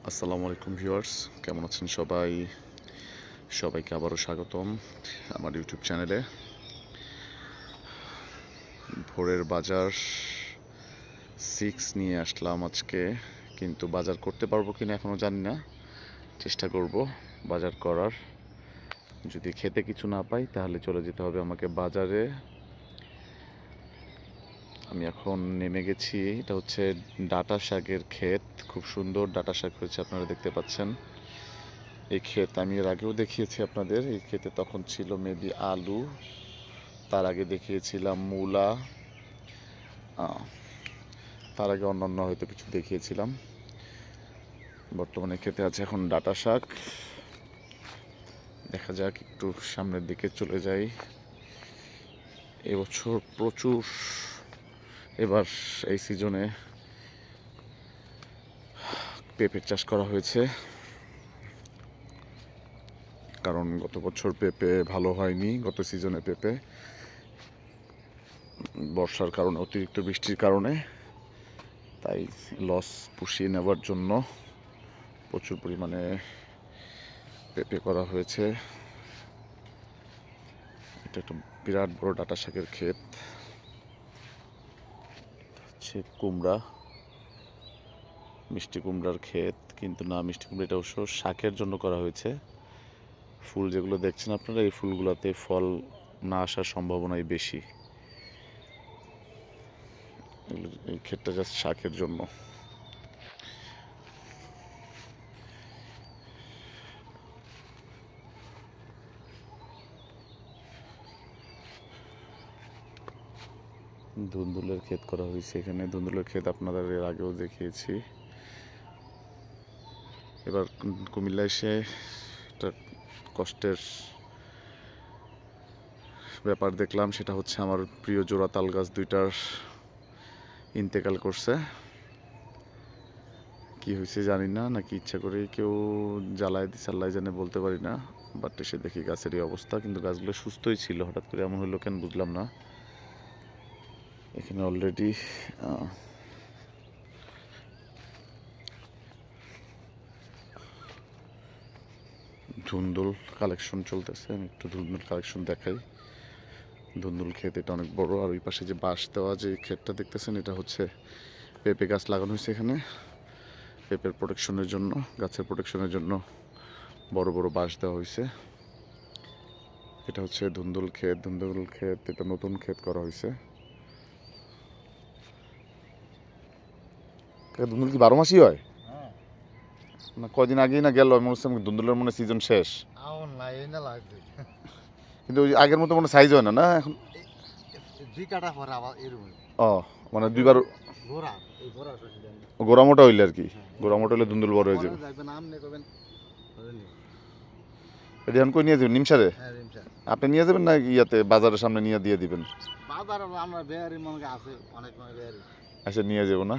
আসসালামু আলাইকুম ভিউয়ার্স, কেমন আছেন সবাই? সবাইকে আবারও স্বাগতম আমার ইউটিউব চ্যানেলে। ভোরের বাজার 6 নিয়ে আসলাম আজকে, কিন্তু বাজার করতে পারবো কিনা এখনো জানি না। চেষ্টা করব বাজার করার। যদি খেতে কিছু না পাই তাহলে চলে যেতে হবে আমাকে বাজারে। আমি এখন নেমে গেছি। এটা হচ্ছে ডাঁটা শাকের ক্ষেত, খুব সুন্দর ডাঁটা শাক হয়েছে, আপনারা দেখতে পাচ্ছেন। এই ক্ষেত আমি এর আগেও দেখিয়েছি আপনাদের। এই ক্ষেতে তখন ছিল মেবি আলু, তার আগে দেখিয়েছিলাম মূলা, তার আগে অন্যান্য হয়তো কিছু দেখিয়েছিলাম। বর্তমানে ক্ষেতে আছে এখন ডাঁটা শাক। দেখা যাক, একটু সামনের দিকে চলে যাই। এবছর প্রচুর, এবার এই সিজনে পেঁপে চাষ করা হয়েছে, কারণ গত বছর পেঁপে ভালো হয়নি। গত সিজনে পেঁপে বর্ষার কারণে, অতিরিক্ত বৃষ্টির কারণে, তাই লস পুষিয়ে নেওয়ার জন্য প্রচুর পরিমাণে পেঁপে করা হয়েছে। এটা একটা বিরাট বড় ডাঁটা শাকের ক্ষেত। হচ্ছে কুমড়া, মিষ্টি কুমড়ার ক্ষেত, কিন্তু না, মিষ্টি কুমড়া এটা অবশ্য শাকের জন্য করা হয়েছে। ফুল যেগুলো দেখছেন আপনারা, এই ফুলগুলোতে ফল না আসার সম্ভাবনাই বেশি। এই ক্ষেতটা জাস্ট শাকের জন্য। ধুন্দুলের ক্ষেত করা হয়েছে এখানে। ধুন্দুলের ক্ষেত আপনাদের এর আগেও দেখিয়েছি। এবার কুমিল্লা এসে একটা কষ্টের ব্যাপার দেখলাম, সেটা হচ্ছে আমার প্রিয় জোড়া তাল গাছ দুইটার ইন্তেকাল করছে। কি হয়েছে জানি না, নাকি ইচ্ছা করে কেউ জ্বালায় দিচ্ছে, আল্লাহ জানে, বলতে পারি না। বাট এসে দেখি গাছের এই অবস্থা, কিন্তু গাছগুলো সুস্থই ছিল, হঠাৎ করে এমন হলো কেন বুঝলাম না। এখানে অলরেডি ধুন্দুল কালেকশন চলতেছে। আমি একটু ধুন্দুল কালেকশন দেখাই। ধুন্দুল ক্ষেত এটা অনেক বড়। আর ওই পাশে যে বাঁশ দেওয়া যে ক্ষেতটা দেখতেছেন, এটা হচ্ছে পেঁপে গাছ লাগানো হয়েছে এখানে। পেঁপের প্রোটেকশনের জন্য, গাছের প্রোটেকশনের জন্য বড় বড় বাঁশ দেওয়া হয়েছে। এটা হচ্ছে ধুন্দুল ক্ষেত। ধুন্দুল ক্ষেত এটা নতুন ক্ষেত করা হয়েছে। ধুন্দুল কি 12 মাসই হয়? না, কয়দিন আগেই না গেল, মনে হচ্ছে ধুন্দুলের মনে সিজন শেষ। কিন্তু ওই আগের মতো মনে সাইজ হয় না, না এখন। ও মানে দুইবার গোড়া মোটা হইলে আর কি। গোড়া মোটা হইলে ধুন্দুল বড় হয়ে যাবে। এটা এখন কই নিয়ে যাবেন? নিমসারে? আপনি নিয়ে যাবেন না ইয়াতে বাজারের সামনে নিয়ে দিয়ে দিবেন? আচ্ছা, নিয়ে যাবো না।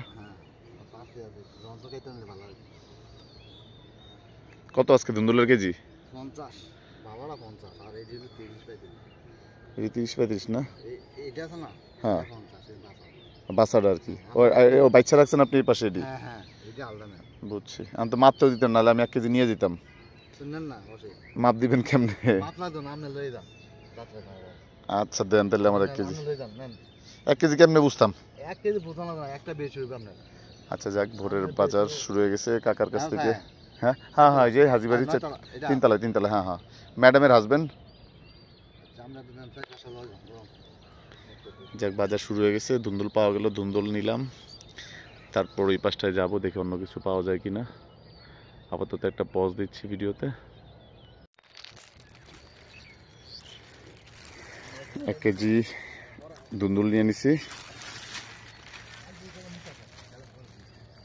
কত আজকে ধুন্দুলের কেজি? 50 আর এই 30-35 না? এটা আছে না? হ্যাঁ, 50 বাসাটা আর কি। ও বাচ্চা রাখছেন আপনি এই পাশে? এটি এটা আলাদা না। বুঝছি। আমি তো মাপতেও দিতেন, নাহলে আমি 1 কেজি নিয়ে যেতাম। শুনেন না, মাপ দিবেন কেমনে? মাপ না তো নামে লয়ে যান। আচ্ছা দেন তাহলে আমার 1 কেজি। লয়ে যান, নেন। 1 কেজি কেমনে বুঝতাম? 1 কেজি বোঝানো না, একটা বেশি হইবে আপনার। আচ্ছা যাক, ভোরের বাজার শুরু হয়ে গেছে কাকার কাছ থেকে। হ্যাঁ হ্যাঁ হ্যাঁ, এই যে হাজিবাড়ি তিনতলায়। হ্যাঁ হ্যাঁ, ম্যাডামের হাজবেন্ড। যাক, বাজার শুরু হয়ে গেছে। ধুন্দুল পাওয়া গেল, ধুন্দুল নিলাম। তারপর ওই পাশটায় যাবো, দেখি অন্য কিছু পাওয়া যায় কিনা। আপাতত একটা পজ দিচ্ছি ভিডিওতে। 1 কেজি ধুন্দুল নিয়ে নিছি।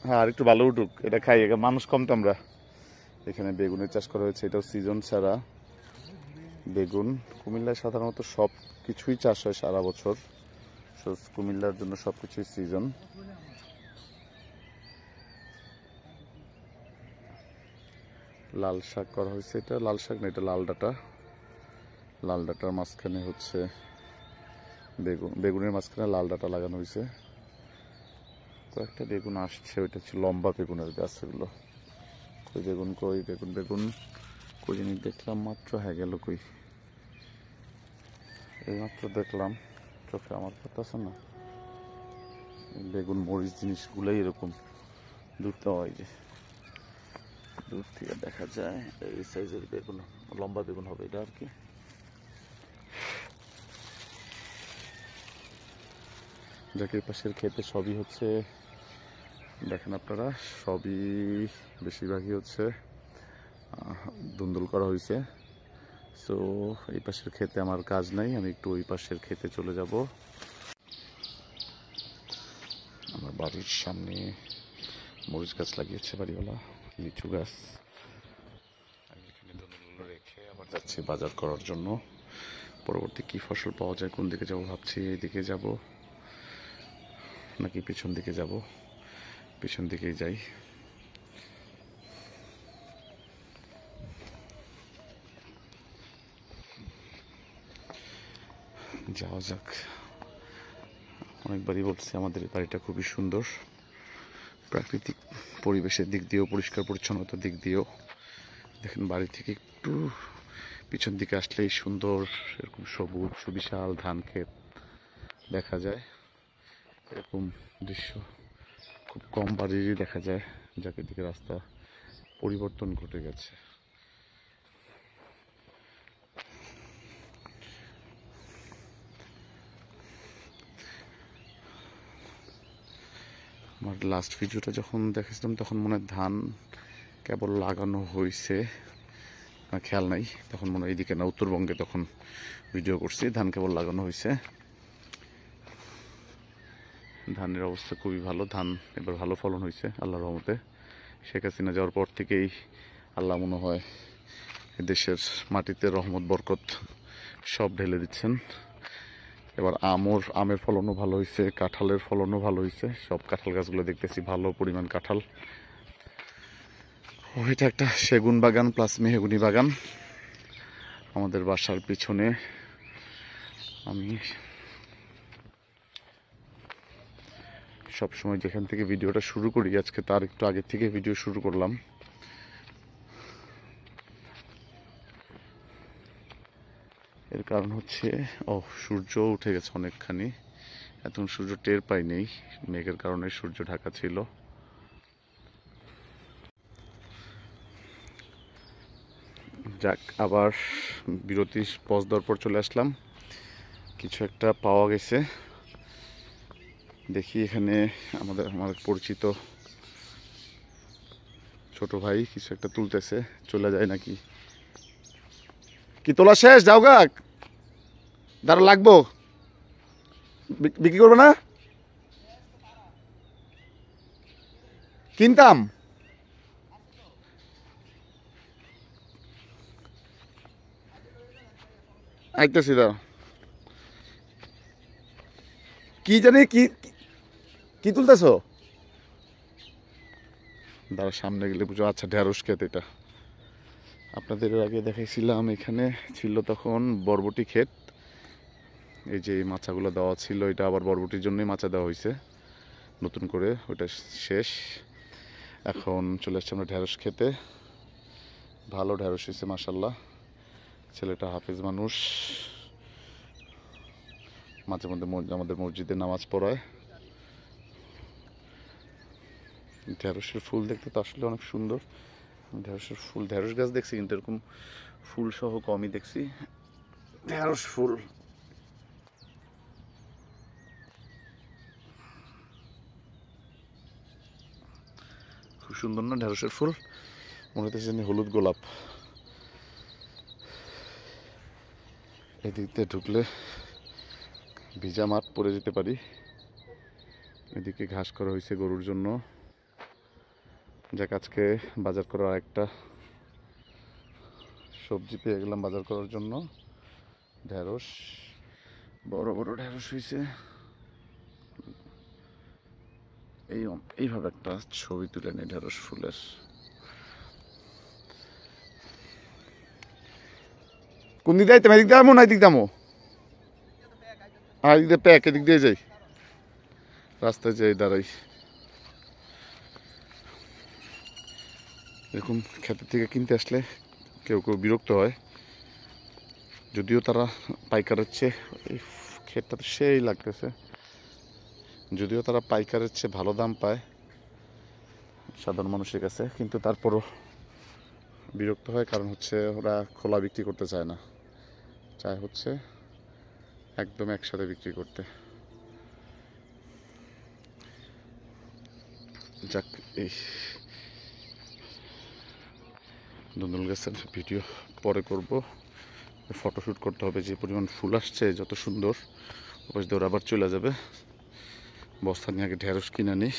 হ্যাঁ, আর একটু ভালো উঠুক, এটা খাই। মানুষ কম তো আমরা। এখানে বেগুনের চাষ করা হয়েছে, এটাও সিজন ছাড়া বেগুন। কুমিল্লায় সাধারণত সব কিছুই চাষ হয় সারা বছর। কুমিল্লার জন্য সব কিছুই সিজন। লাল শাক করা হয়েছে। এটা লাল শাক না, এটা লাল ডাঁটা। লাল ডাঁটার মাঝখানে হচ্ছে বেগুন, বেগুনের মাঝখানে লাল ডাঁটা লাগানো হয়েছে। কয়েকটা বেগুন আসছে, ওইটা হচ্ছে লম্বা বেগুনের গাছ। এগুলো কই বেগুন, কই বেগুন, বেগুন কই জানি দেখলাম মাত্র, হ্যাঁ গেল কই, এই মাত্র দেখলাম, চোখে আমার পড়তেছে না। বেগুন মরিচ জিনিসগুলোই এরকম দূর থেকে হয়, যে দূর থেকে দেখা যায় এই সাইজের বেগুন, লম্বা বেগুন হবে এটা আর কি। যাকে পাশের ক্ষেতে সবই হচ্ছে, দেখেন আপনারা, সবই বেশিরভাগই হচ্ছে ধুন্দুল করা হয়েছে। সো এই পাশের ক্ষেতে আমার কাজ নাই, আমি একটু ওই পাশের ক্ষেতে চলে যাব। আমার বাড়ির সামনে মরিচ গাছ লাগিয়েছে বাড়িওয়ালা, লিচু গাছ। আমি এখানে ধুন্দুলগুলো রেখে আবার যাচ্ছি বাজার করার জন্য। পরবর্তী কি ফসল পাওয়া যায়, কোন দিকে যাব ভাবছি, এই দিকে যাব নাকি পিছন দিকে যাব, পিছন দিকেই যাই। যাওয়া যাক। অনেকবারই বলছি আমাদের বাড়িটা খুবই সুন্দর, প্রাকৃতিক পরিবেশের দিক দিয়েও, পরিষ্কার পরিচ্ছন্নতার দিক দিয়েও। দেখেন বাড়ি থেকে একটু পিছন দিকে আসলেই সুন্দর এরকম সবুজ সুবিশাল ধান ক্ষেত দেখা যায়। এরকম দৃশ্য খুব কম বাড়িরই দেখা যায়, যাকে দিকে রাস্তা পরিবর্তন ঘটে গেছে। আমার লাস্ট ভিডিওটা যখন দেখেছিলাম তখন মনে হয় ধান কেবল লাগানো হয়েছে, খেয়াল নাই, তখন মনে হয় এইদিকে না উত্তরবঙ্গে তখন ভিডিও করছি, ধান কেবল লাগানো হয়েছে। ধানের অবস্থা খুবই ভালো, ধান এবার ভালো ফলন হয়েছে আল্লাহর রহমতে। শেখ হাসিনা যাওয়ার পর থেকেই আল্লাহ মনে হয় দেশের মাটিতে রহমত বরকত সব ঢেলে দিচ্ছেন। এবার আমের ফলনও ভালো হয়েছে, কাঁঠালের ফলনও ভালো হয়েছে, সব কাঁঠাল গাছগুলো দেখতেছি ভালো পরিমাণ কাঁঠাল। ওইটা একটা সেগুন বাগান প্লাস মেহগুনি বাগান আমাদের বাসার পিছনে। আমি সবসময় যেখান থেকে ভিডিওটা শুরু করি, আজকে তার একটু আগে থেকে ভিডিও শুরু করলাম। এর কারণ হচ্ছে সূর্য উঠে গেছে অনেকখানি, এখন সূর্য টের পাই নেই, মেঘের কারণে সূর্য ঢাকা ছিল। যাক, আবার বিরতির পজ দেওয়ার পর চলে আসলাম, কিছু একটা পাওয়া গেছে। দেখি এখানে আমার পরিচিত ছোট ভাই কিছু একটা তুলতেছে, চলে যায় নাকি, কি তোলা শেষ, যাও গা, দাঁড়া লাগবো, বিক্রি করবে না, কিনতাম, আইতেছি দাও, কি জানি কি কি তুলতেছো, দাঁড়া সামনে গেলে বুঝো। আচ্ছা, ঢেঁড়স ক্ষেত এটা, আপনাদের এর আগে দেখাইছিলাম, এখানে ছিল তখন বরবটি ক্ষেত। এই যে এই মাচাগুলো দেওয়া ছিল, এটা আবার বরবটির জন্যই মাচা দেওয়া হয়েছে নতুন করে, ওটা শেষ। এখন চলে আসছে আমরা ঢেঁড়স খেতে, ভালো ঢেঁড়স হয়েছে মাশাল্লাহ। ছেলেটা হাফেজ মানুষ, মাঝে মধ্যে আমাদের মসজিদে নামাজ পড়ায়। ঢেঁড়সের ফুল দেখতে তো আসলে অনেক সুন্দর। ঢেঁড়সের ফুল, ঢেঁড়স গাছ দেখছি কিন্তু এরকম ফুল সহ কমই দেখছি ঢেঁড়স ফুল। খুব সুন্দর না ঢেঁড়সের ফুল, মনে হচ্ছে হলুদ গোলাপ। এদিক দিয়ে ঢুকলে ভিজা মাঠ পরে যেতে পারি। এদিকে ঘাস করা হয়েছে গরুর জন্য। যাক, আজকে বাজার করার একটা সবজি পেয়ে গেলাম বাজার করার জন্য, ঢেঁড়স, বড় বড় ঢেঁড়স হয়েছে। এইভাবে একটা ছবি তুলে নেই ঢেঁড়স ফুলের। কোন দিক দিয়ে এদিক দামো না এদিক দামো, এদিক দিয়ে প্যাক, এদিক দিয়ে যাই, রাস্তায় যাই দাঁড়াই। এরকম ক্ষেতের থেকে কিনতে আসলে কেউ কেউ বিরক্ত হয়, যদিও তারা পাইকারের চেয়ে এই ক্ষেতটা তো সেই লাগতেছে, যদিও তারা পাইকারের চেয়ে ভালো দাম পায় সাধারণ মানুষের কাছে, কিন্তু তারপরও বিরক্ত হয়, কারণ হচ্ছে ওরা খোলা বিক্রি করতে চায় না, চায় হচ্ছে একদম একসাথে বিক্রি করতে। যাক, এই ধুন্দুল গাছের ভিডিও পরে করব, ফটোশ্যুট করতে হবে, যে পরিমাণ ফুল আসছে যত সুন্দর, ওপাশ দিয়ে ওরা আবার চলে যাবে। বস্তা নিয়ে আগে ঢেঁড়স কিনে নিই,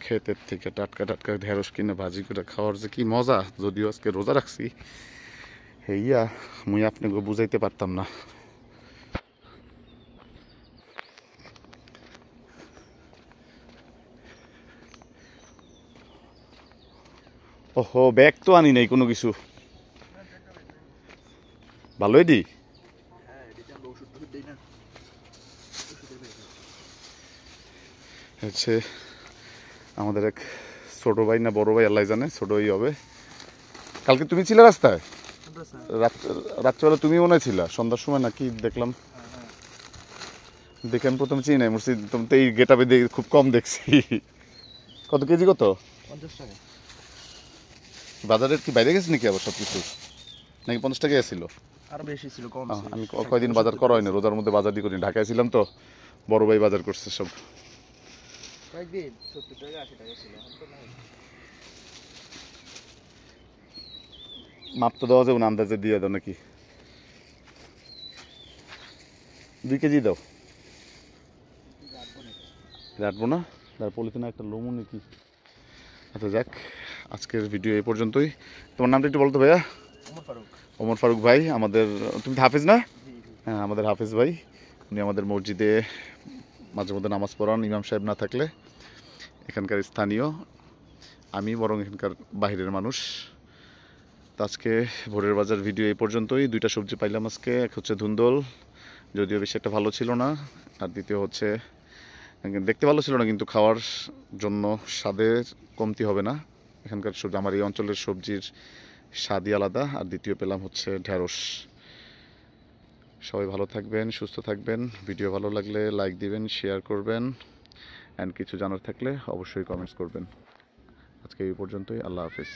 ক্ষেতের থেকে টাটকা টাটকা ঢেঁড়স কিনে ভাজি করে খাওয়ার যে কি মজা, যদিও আজকে রোজা রাখছি, হেইয়া মুই আপনাকে বুঝাইতে পারতাম না। ওহো, ব্যাগ তো আনি নাই কোনো কিছু, ভালোই দি হচ্ছে আমাদের এক ছোট ভাই না বড় ভাই আল্লাহ জানে, ছোট ভাই হবে। কালকে তুমি ছিলে রাস্তায়, রাত্রেবেলা তুমি মনে হয় ছিলা, সন্ধ্যার সময় নাকি দেখলাম, দেখে আমি প্রথমে চিনি নাই, মুর্শিদ তুমি তো এই গেটাপে খুব কম দেখছি। কত কেজি কত? 50 টাকা। বাজারের কি বাইরে গেছে নাকি আবার সব কিছু, নাকি 50 টাকা ছিল? আরো বেশি ছিল, কম ছিল। আমি কয়দিন বাজার করা হয়নি, রোজার মধ্যে বাজারই করি, ঢাকায় ছিলাম তো, বড় ভাই বাজার করছে সব। কয়েকদিন 70 টাকা 80 টাকা ছিল, এখন তো নাই। মাপ তো দেওয়া যাবে না, আন্দাজে দিয়ে দাও নাকি? 2 কেজি দাও, রাখবো না, তার পলিথিনে একটা লোমও নাকি। আচ্ছা যাক, আজকের ভিডিও এই পর্যন্তই। তোমার নামটা একটু বলতো ভাইয়া? ওমর ফারুক। ওমর ফারুক ভাই, আমাদের, তুমি তো হাফেজ না? হ্যাঁ, আমাদের হাফেজ ভাই, উনি আমাদের মসজিদে মাঝে মধ্যে নামাজ পড়ান, ইমাম সাহেব না থাকলে। এখানকার স্থানীয়, আমি বরং এখানকার বাইরের মানুষ। তো আজকে ভোরের বাজার ভিডিও এই পর্যন্তই। 2টা সবজি পাইলাম আজকে, এক হচ্ছে ধুন্দল, যদিও বেশি একটা ভালো ছিল না, আর দ্বিতীয় হচ্ছে দেখতে ভালো ছিল না, কিন্তু খাওয়ার জন্য স্বাদের কমতি হবে না। এখানকার সবজি, আমার এই অঞ্চলের সবজির স্বাদই আলাদা। আর দ্বিতীয় পেলাম হচ্ছে ঢেঁড়স। সবাই ভালো থাকবেন, সুস্থ থাকবেন। ভিডিও ভালো লাগলে লাইক দিবেন, শেয়ার করবেন, অ্যান্ড কিছু জানার থাকলে অবশ্যই কমেন্টস করবেন। আজকে এই পর্যন্তই, আল্লাহ হাফিজ।